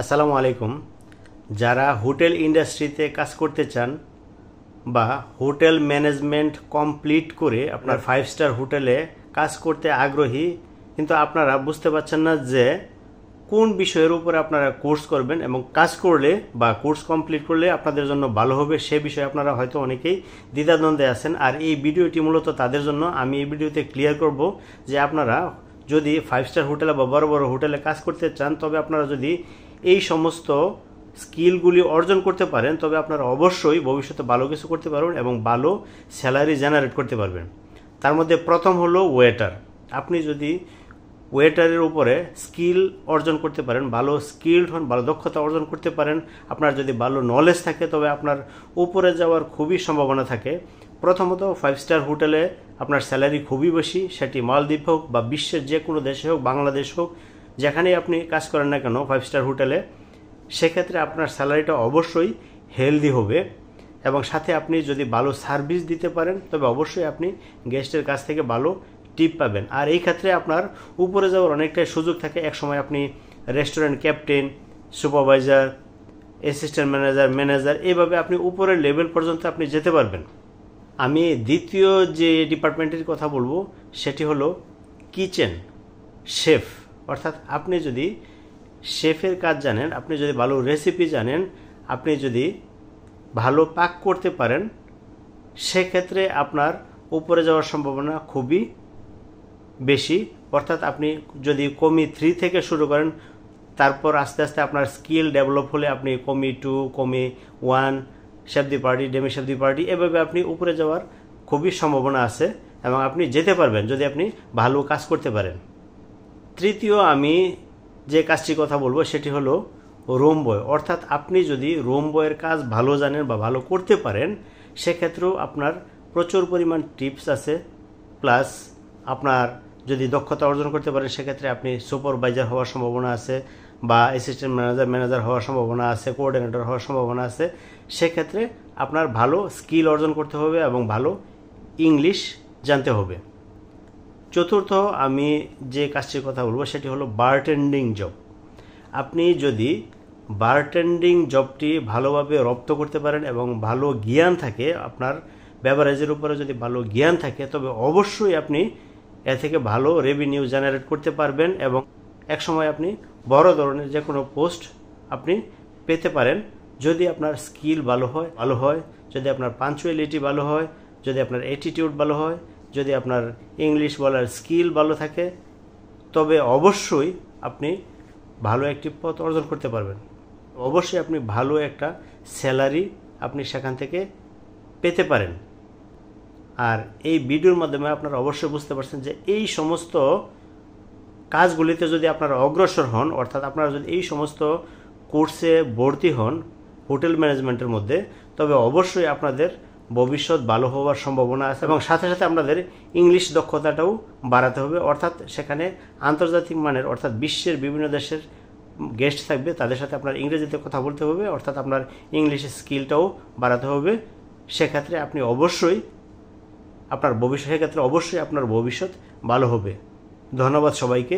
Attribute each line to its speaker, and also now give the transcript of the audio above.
Speaker 1: আসসালামু আলাইকুম। যারা হোটেল ইন্ডাস্ট্রিতে কাজ করতে চান বা হোটেল ম্যানেজমেন্ট কমপ্লিট করে আপনার 5 স্টার হোটেলে কাজ করতে আগ্রহী, কিন্তু আপনারা বুঝতে পারছেন না যে কোন বিষয়ের উপরে আপনারা কোর্স করবেন এবং কাজ করলে বা কোর্স কমপ্লিট করলে আপনাদের জন্য ভালো হবে, সে বিষয়ে আপনারা হয়তো অনেকেই দ্বিধাদ্বন্দ্বে আছেন। আর এই ভিডিওটি মূলত তাদের জন্য। আমি এই ভিডিওতে ক্লিয়ার করব যে আপনারা যদি 5 স্টার হোটেলে বা বড় বড় হোটেলে কাজ করতে চান, তবে আপনারা যদি এই সমস্ত স্কিলগুলি অর্জন করতে পারেন, তবে আপনারা অবশ্যই ভবিষ্যতে ভালো কিছু করতে পারবেন এবং ভালো স্যালারি জেনারেট করতে পারবেন। তার মধ্যে প্রথম হলো ওয়েটার। আপনি যদি ওয়েটারের উপরে স্কিল অর্জন করতে পারেন, ভালো স্কিলড হন, ভালো দক্ষতা অর্জন করতে পারেন, আপনার যদি ভালো নলেজ থাকে, তবে আপনার উপরে যাওয়ার খুবই সম্ভাবনা থাকে। প্রথমত 5 স্টার হোটেলে আপনার স্যালারি খুবই বেশি, সেটি মালদ্বীপ হোক বা বিশ্বের যে কোনো দেশে হোক, বাংলাদেশ হোক, যেখানেই আপনি কাজ করেন না কেন 5 স্টার হোটেলে, সেক্ষেত্রে আপনার স্যালারিটা অবশ্যই হেলদি হবে এবং সাথে আপনি যদি ভালো সার্ভিস দিতে পারেন, তবে অবশ্যই আপনি গেস্টের কাছ থেকে ভালো টিপ পাবেন। আর এই ক্ষেত্রে আপনার উপরে যাওয়ার অনেকটাই সুযোগ থাকে। একসময় আপনি restaurant captain, supervisor, assistant manager এইভাবে আপনি উপরের লেভেল পর্যন্ত আপনি যেতে পারবেন। আমি দ্বিতীয় যে ডিপার্টমেন্টের কথা বলবো সেটি হলো কিচেন শেফ। অর্থাৎ আপনি যদি শেফের কাজ জানেন, আপনি যদি ভালো রেসিপি জানেন, আপনি যদি ভালো পাক করতে পারেন, সেক্ষেত্রে আপনার উপরে যাওয়ার সম্ভাবনা খুবই বেশি। অর্থাৎ আপনি যদি কমি 3 থেকে শুরু করেন, তারপর আস্তে আস্তে আপনার স্কিল ডেভেলপ হলে আপনি কমি 2, কমি 1, শেফ দি পার্টি, ডেমি শেফ দি পার্টি, এভাবে আপনি উপরে যাওয়ার খুবই সম্ভাবনা আছে এবং আপনি যেতে পারবেন যদি আপনি ভালো কাজ করতে পারেন। তৃতীয় আমি যে কাজটির কথা বলবো সেটি হলো রুম বয়। অর্থাৎ আপনি যদি রুম বয়ের কাজ ভালো জানেন বা ভালো করতে পারেন, সেক্ষেত্রেও আপনার প্রচুর পরিমাণ টিপস আছে। প্লাস আপনার যদি দক্ষতা অর্জন করতে পারেন, সেক্ষেত্রে আপনি সুপারভাইজার হওয়ার সম্ভাবনা আছে বা অ্যাসিস্ট্যান্ট ম্যানেজার হওয়ার সম্ভাবনা আছে, কোঅর্ডিনেটর হওয়ার সম্ভাবনা আছে। সেক্ষেত্রে আপনার ভালো স্কিল অর্জন করতে হবে এবং ভালো ইংলিশ জানতে হবে। চতুর্থ আমি যে কাজটির কথা বলবো সেটি হলো বারটেন্ডিং জব। আপনি যদি বারটেন্ডিং জবটি ভালোভাবে রপ্ত করতে পারেন এবং ভালো জ্ঞান থাকে, আপনার বেভারেজের উপরে যদি ভালো জ্ঞান থাকে, তবে অবশ্যই আপনি এ থেকে ভালো রেভিনিউ জেনারেট করতে পারবেন এবং একসময় আপনি বড় ধরনের যে কোনো পোস্ট আপনি পেতে পারেন, যদি আপনার স্কিল ভালো হয়, যদি আপনার পাঞ্চুয়ালিটি ভালো হয়, যদি আপনার অ্যাটিটিউড ভালো হয়, যদি আপনার ইংলিশ বলার স্কিল ভালো থাকে, তবে অবশ্যই আপনি ভালো একটি পথ অর্জন করতে পারবেন। অবশ্যই আপনি ভালো একটা স্যালারি আপনি সেখান থেকে পেতে পারেন। আর এই ভিডিওর মাধ্যমে আপনারা অবশ্যই বুঝতে পারছেন যে এই সমস্ত কাজগুলিতে যদি আপনারা অগ্রসর হন, অর্থাৎ আপনারা যদি এই সমস্ত কোর্সে ভর্তি হন হোটেল ম্যানেজমেন্টের মধ্যে, তবে অবশ্যই আপনাদের ভবিষ্যৎ ভালো হওয়ার সম্ভাবনা আছে এবং সাথে সাথে আপনাদের ইংলিশ দক্ষতাটাও বাড়াতে হবে। অর্থাৎ সেখানে আন্তর্জাতিক মানের, অর্থাৎ বিশ্বের বিভিন্ন দেশের গেস্ট থাকবে, তাদের সাথে আপনার ইংরেজিতে কথা বলতে হবে, অর্থাৎ আপনার ইংলিশের স্কিলটাও বাড়াতে হবে। সেক্ষেত্রে আপনি অবশ্যই আপনার ভবিষ্যৎ ভালো হবে। ধন্যবাদ সবাইকে।